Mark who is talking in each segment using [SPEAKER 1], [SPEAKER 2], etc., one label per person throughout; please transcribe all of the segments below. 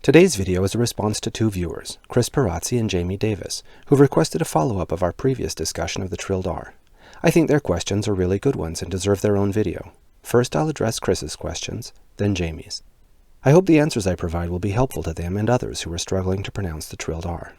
[SPEAKER 1] Today's video is a response to two viewers, Chris Pirazzi and Jamie Davis, who've requested a follow-up of our previous discussion of the Trilled R. I think their questions are really good ones and deserve their own video. First, I'll address Chris's questions, then Jamie's. I hope the answers I provide will be helpful to them and others who are struggling to pronounce the Trilled R.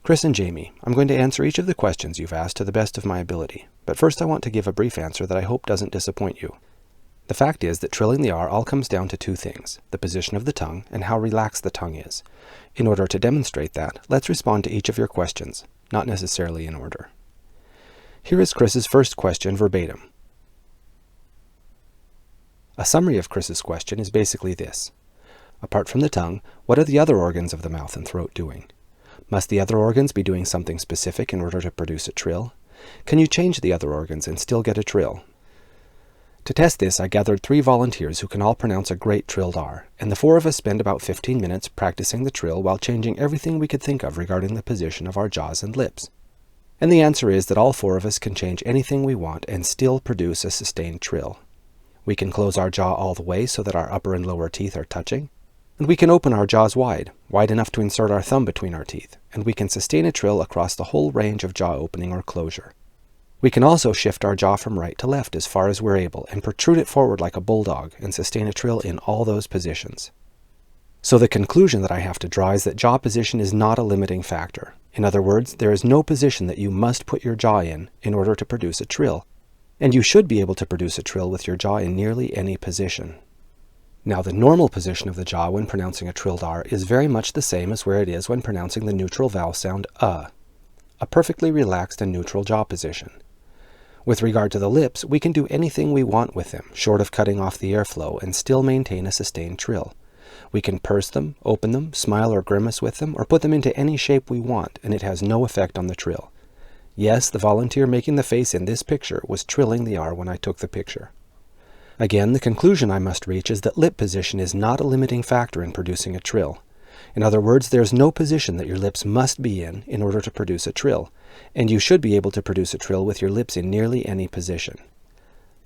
[SPEAKER 1] Chris and Jamie, I'm going to answer each of the questions you've asked to the best of my ability, but first I want to give a brief answer that I hope doesn't disappoint you. The fact is that trilling the R all comes down to two things, the position of the tongue and how relaxed the tongue is. In order to demonstrate that, let's respond to each of your questions, not necessarily in order. Here is Chris's first question verbatim. A summary of Chris's question is basically this. Apart from the tongue, what are the other organs of the mouth and throat doing? Must the other organs be doing something specific in order to produce a trill? Can you change the other organs and still get a trill? To test this, I gathered 3 volunteers who can all pronounce a great Trilled R, and the 4 of us spend about 15 minutes practicing the trill while changing everything we could think of regarding the position of our jaws and lips. And the answer is that all 4 of us can change anything we want and still produce a sustained trill. We can close our jaw all the way so that our upper and lower teeth are touching, and we can open our jaws wide enough to insert our thumb between our teeth, and we can sustain a trill across the whole range of jaw opening or closure. We can also shift our jaw from right to left as far as we're able and protrude it forward like a bulldog and sustain a trill in all those positions. So the conclusion that I have to draw is that jaw position is not a limiting factor. In other words, there is no position that you must put your jaw in order to produce a trill, and you should be able to produce a trill with your jaw in nearly any position. Now, the normal position of the jaw when pronouncing a Trilled R is very much the same as where it is when pronouncing the neutral vowel sound a perfectly relaxed and neutral jaw position. With regard to the lips, we can do anything we want with them, short of cutting off the airflow, and still maintain a sustained trill. We can purse them, open them, smile or grimace with them, or put them into any shape we want, and it has no effect on the trill. Yes, the volunteer making the face in this picture was trilling the R when I took the picture. Again, the conclusion I must reach is that lip position is not a limiting factor in producing a trill. In other words, there is no position that your lips must be in order to produce a trill, and you should be able to produce a trill with your lips in nearly any position.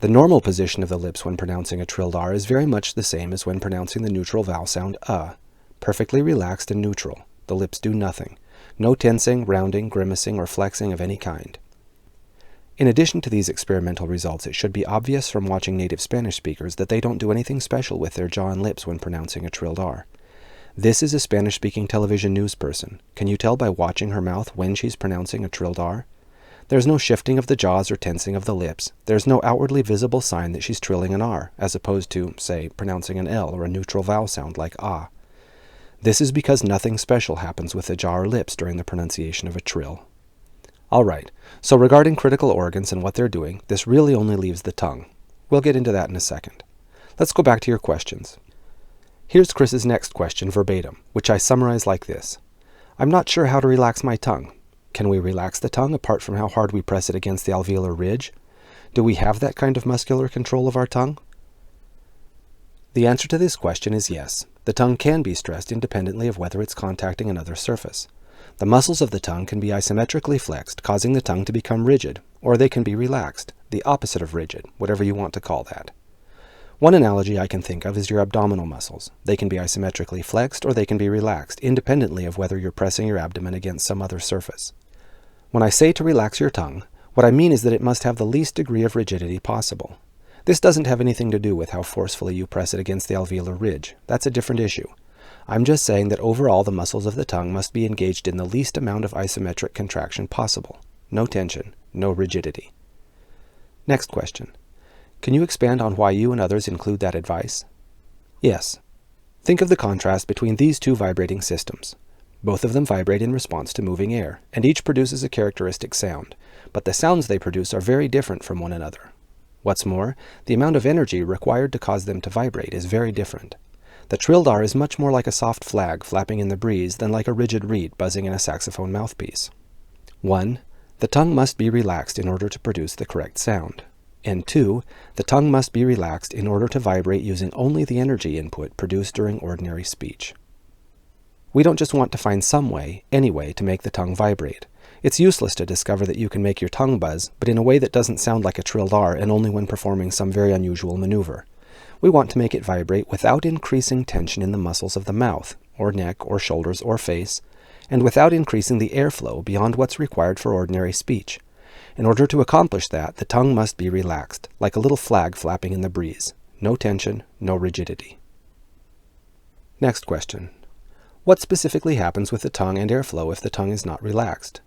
[SPEAKER 1] The normal position of the lips when pronouncing a Trilled R is very much the same as when pronouncing the neutral vowel sound perfectly relaxed and neutral. The lips do nothing. No tensing, rounding, grimacing, or flexing of any kind. In addition to these experimental results, it should be obvious from watching native Spanish speakers that they don't do anything special with their jaw and lips when pronouncing a Trilled R. This is a Spanish-speaking television news person. Can you tell by watching her mouth when she's pronouncing a Trilled R? There's no shifting of the jaws or tensing of the lips. There's no outwardly visible sign that she's trilling an R, as opposed to, say, pronouncing an L or a neutral vowel sound like ah. This is because nothing special happens with the jaw or lips during the pronunciation of a trill. Alright, so regarding critical organs and what they're doing, this really only leaves the tongue. We'll get into that in a second. Let's go back to your questions. Here's Chris's next question verbatim, which I summarize like this. I'm not sure how to relax my tongue. Can we relax the tongue apart from how hard we press it against the alveolar ridge? Do we have that kind of muscular control of our tongue? The answer to this question is yes. The tongue can be stressed independently of whether it's contacting another surface. The muscles of the tongue can be isometrically flexed, causing the tongue to become rigid, or they can be relaxed, the opposite of rigid, whatever you want to call that. One analogy I can think of is your abdominal muscles. They can be isometrically flexed or they can be relaxed, independently of whether you're pressing your abdomen against some other surface. When I say to relax your tongue, what I mean is that it must have the least degree of rigidity possible. This doesn't have anything to do with how forcefully you press it against the alveolar ridge. That's a different issue. I'm just saying that overall the muscles of the tongue must be engaged in the least amount of isometric contraction possible. No tension, no rigidity. Next question. Can you expand on why you and others include that advice? Yes. Think of the contrast between these two vibrating systems. Both of them vibrate in response to moving air, and each produces a characteristic sound, but the sounds they produce are very different from one another. What's more, the amount of energy required to cause them to vibrate is very different. The Trilled R is much more like a soft flag flapping in the breeze than like a rigid reed buzzing in a saxophone mouthpiece. 1. The tongue must be relaxed in order to produce the correct sound. And 2. The tongue must be relaxed in order to vibrate using only the energy input produced during ordinary speech. We don't just want to find some way, any way, to make the tongue vibrate. It's useless to discover that you can make your tongue buzz, but in a way that doesn't sound like a trilled R and only when performing some very unusual maneuver. We want to make it vibrate without increasing tension in the muscles of the mouth, or neck, or shoulders, or face, and without increasing the airflow beyond what's required for ordinary speech. In order to accomplish that, the tongue must be relaxed, like a little flag flapping in the breeze. No tension, no rigidity. Next question. What specifically happens with the tongue and airflow if the tongue is not relaxed?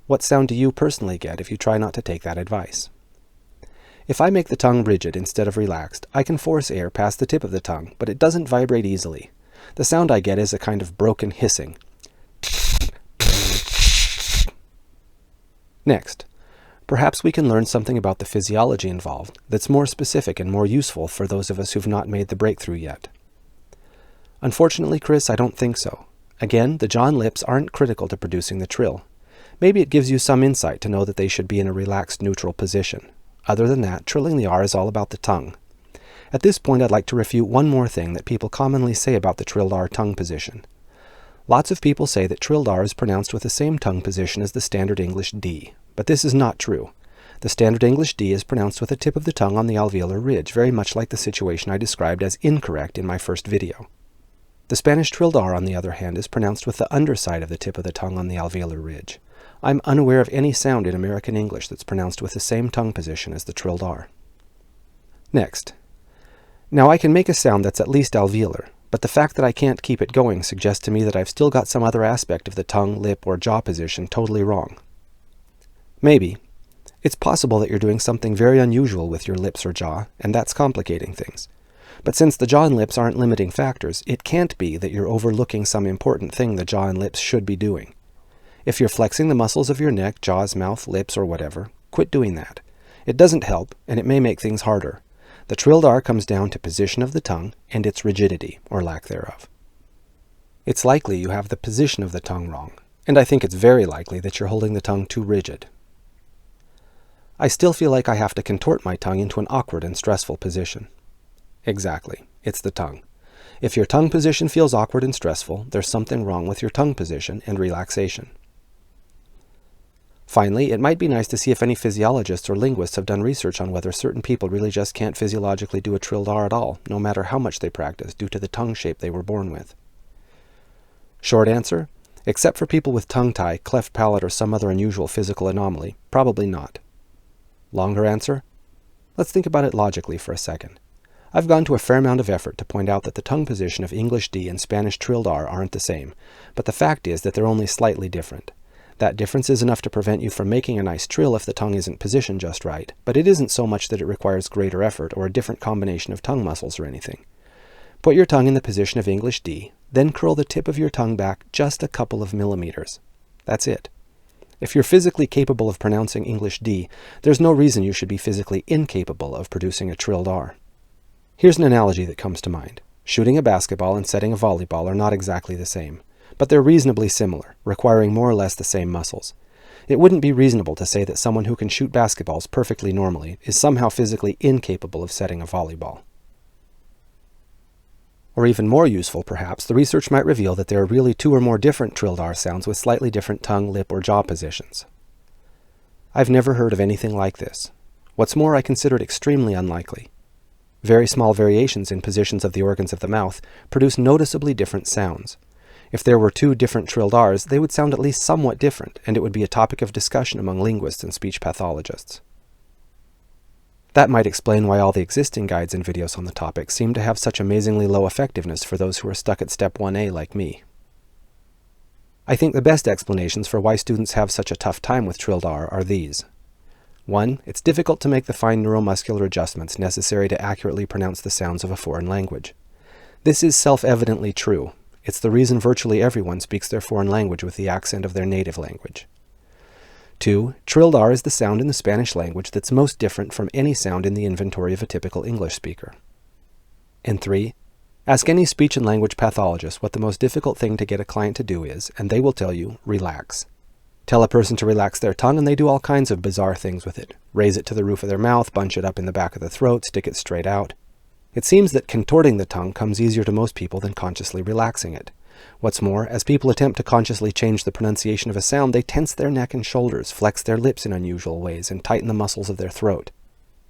[SPEAKER 1] What sound do you personally get if you try not to take that advice? If I make the tongue rigid instead of relaxed, I can force air past the tip of the tongue, but it doesn't vibrate easily. The sound I get is a kind of broken hissing. Next, perhaps we can learn something about the physiology involved that's more specific and more useful for those of us who've not made the breakthrough yet. Unfortunately, Chris, I don't think so. Again, the jaw and lips aren't critical to producing the trill. Maybe it gives you some insight to know that they should be in a relaxed, neutral position. Other than that, trilling the R is all about the tongue. At this point, I'd like to refute one more thing that people commonly say about the trilled R tongue position. Lots of people say that trilled R is pronounced with the same tongue position as the standard English D, but this is not true. The standard English D is pronounced with the tip of the tongue on the alveolar ridge, very much like the situation I described as incorrect in my first video. The Spanish trilled R, on the other hand, is pronounced with the underside of the tip of the tongue on the alveolar ridge. I'm unaware of any sound in American English that's pronounced with the same tongue position as the trilled R. Next. Now I can make a sound that's at least alveolar, but the fact that I can't keep it going suggests to me that I've still got some other aspect of the tongue, lip, or jaw position totally wrong. Maybe. It's possible that you're doing something very unusual with your lips or jaw, and that's complicating things. But since the jaw and lips aren't limiting factors, it can't be that you're overlooking some important thing the jaw and lips should be doing. If you're flexing the muscles of your neck, jaws, mouth, lips, or whatever, quit doing that. It doesn't help, and it may make things harder. The trilled R comes down to position of the tongue and its rigidity, or lack thereof. It's likely you have the position of the tongue wrong, and I think it's very likely that you're holding the tongue too rigid. I still feel like I have to contort my tongue into an awkward and stressful position. Exactly, it's the tongue. If your tongue position feels awkward and stressful, there's something wrong with your tongue position and relaxation. Finally, it might be nice to see if any physiologists or linguists have done research on whether certain people really just can't physiologically do a trilled R at all, no matter how much they practice, due to the tongue shape they were born with. Short answer, except for people with tongue tie, cleft palate, or some other unusual physical anomaly, probably not. Longer answer, let's think about it logically for a second. I've gone to a fair amount of effort to point out that the tongue position of English D and Spanish trilled R aren't the same, but the fact is that they're only slightly different. That difference is enough to prevent you from making a nice trill if the tongue isn't positioned just right, but it isn't so much that it requires greater effort or a different combination of tongue muscles or anything. Put your tongue in the position of English D, then curl the tip of your tongue back just a couple of millimeters. That's it. If you're physically capable of pronouncing English D, there's no reason you should be physically incapable of producing a trilled R. Here's an analogy that comes to mind. Shooting a basketball and setting a volleyball are not exactly the same, but they're reasonably similar, requiring more or less the same muscles. It wouldn't be reasonable to say that someone who can shoot basketballs perfectly normally is somehow physically incapable of setting a volleyball. Or even more useful, perhaps, the research might reveal that there are really two or more different trilled R sounds with slightly different tongue, lip, or jaw positions. I've never heard of anything like this. What's more, I consider it extremely unlikely. Very small variations in positions of the organs of the mouth produce noticeably different sounds. If there were two different trilled Rs, they would sound at least somewhat different, and it would be a topic of discussion among linguists and speech pathologists. That might explain why all the existing guides and videos on the topic seem to have such amazingly low effectiveness for those who are stuck at step 1A like me. I think the best explanations for why students have such a tough time with trilled R are these. 1. It's difficult to make the fine neuromuscular adjustments necessary to accurately pronounce the sounds of a foreign language. This is self-evidently true. It's the reason virtually everyone speaks their foreign language with the accent of their native language. 2. Trilled R is the sound in the Spanish language that's most different from any sound in the inventory of a typical English speaker. And 3. Ask any speech and language pathologist what the most difficult thing to get a client to do is, and they will tell you, relax. Tell a person to relax their tongue and they do all kinds of bizarre things with it. Raise it to the roof of their mouth, bunch it up in the back of the throat, stick it straight out. It seems that contorting the tongue comes easier to most people than consciously relaxing it. What's more, as people attempt to consciously change the pronunciation of a sound, they tense their neck and shoulders, flex their lips in unusual ways, and tighten the muscles of their throat.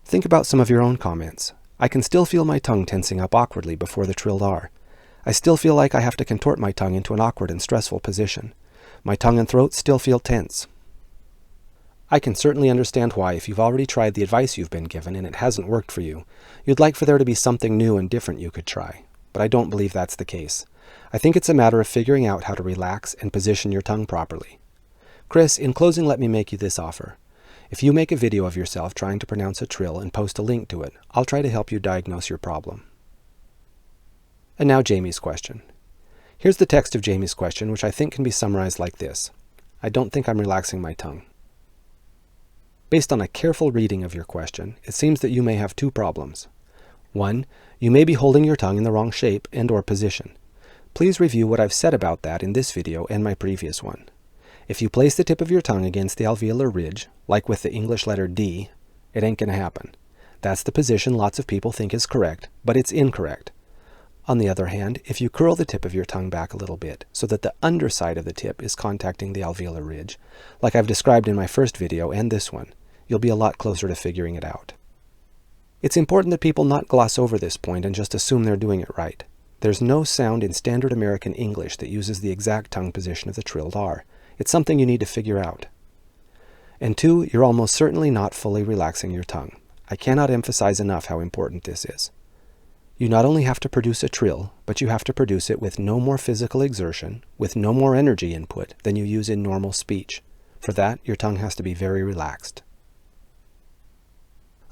[SPEAKER 1] Think about some of your own comments. I can still feel my tongue tensing up awkwardly before the trilled R. I still feel like I have to contort my tongue into an awkward and stressful position. My tongue and throat still feel tense. I can certainly understand why, if you've already tried the advice you've been given and it hasn't worked for you, you'd like for there to be something new and different you could try. But I don't believe that's the case. I think it's a matter of figuring out how to relax and position your tongue properly. Chris, in closing, let me make you this offer. If you make a video of yourself trying to pronounce a trill and post a link to it, I'll try to help you diagnose your problem. And now Jamie's question. Here's the text of Jamie's question, which I think can be summarized like this. I don't think I'm relaxing my tongue. Based on a careful reading of your question, it seems that you may have two problems. 1. You may be holding your tongue in the wrong shape and/or position. Please review what I've said about that in this video and my previous one. If you place the tip of your tongue against the alveolar ridge, like with the English letter D, it ain't gonna happen. That's the position lots of people think is correct, but it's incorrect. On the other hand, if you curl the tip of your tongue back a little bit so that the underside of the tip is contacting the alveolar ridge, like I've described in my first video and this one, you'll be a lot closer to figuring it out. It's important that people not gloss over this point and just assume they're doing it right. There's no sound in standard American English that uses the exact tongue position of the trilled R. It's something you need to figure out. And 2, you're almost certainly not fully relaxing your tongue. I cannot emphasize enough how important this is. You not only have to produce a trill, but you have to produce it with no more physical exertion, with no more energy input than you use in normal speech. For that, your tongue has to be very relaxed.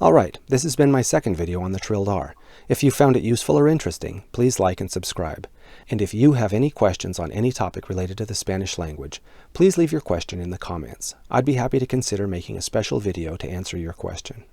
[SPEAKER 1] Alright, this has been my second video on the trilled R. If you found it useful or interesting, please like and subscribe. And if you have any questions on any topic related to the Spanish language, please leave your question in the comments. I'd be happy to consider making a special video to answer your question.